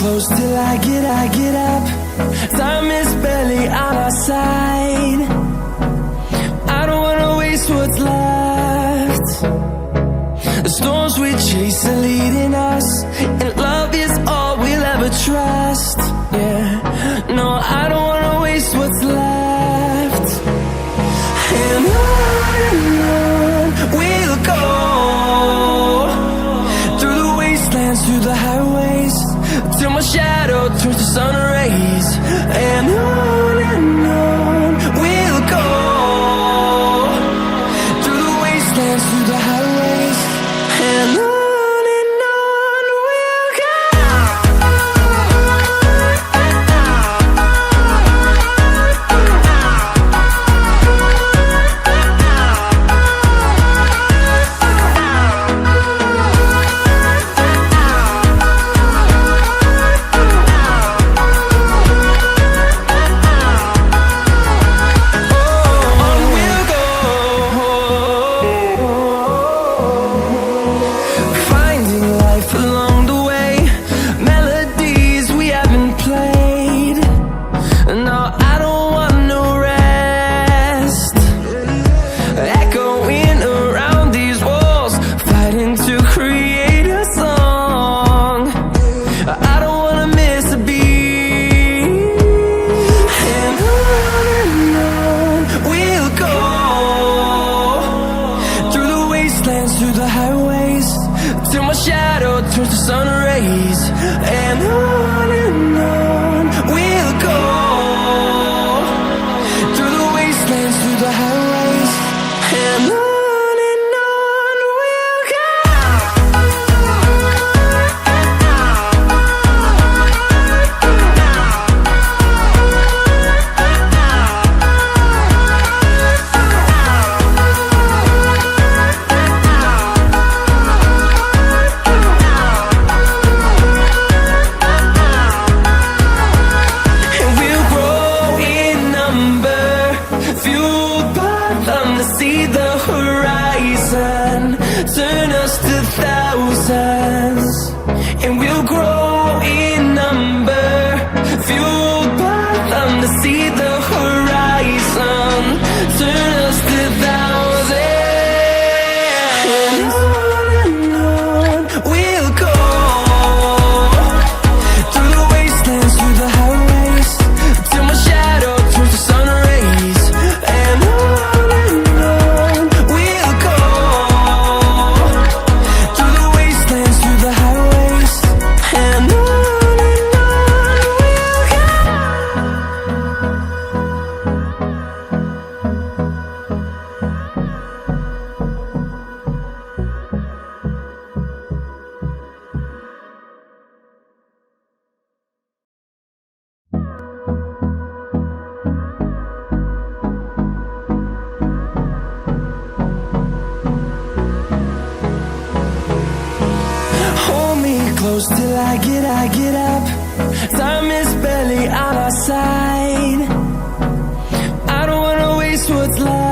close till I get up. Time is barely on our side. I don't wanna waste what's left. The storms we chase are leading us, and love is all we'll ever trust. Yeah, no, I don't wanna waste what's left. And on we'll go, through the wastelands, through the highways, till my shadow turns to sun rays. And on we'll go, through the wastelands, through the highways, and on we'll go. Through the highways, till my shadow turns to sun rays. And on we'll go, through the wastelands, through the highways, and on we'll go. See the horizon, turn us to thousands, and we'll grow in number, fueled by them to see the horizon, turn us to thousands. And on we'll go, through the wastelands, through the highways, till my shadow turns to sun rays. And close till I get up. Time is barely on our side. I don't wanna waste what's left.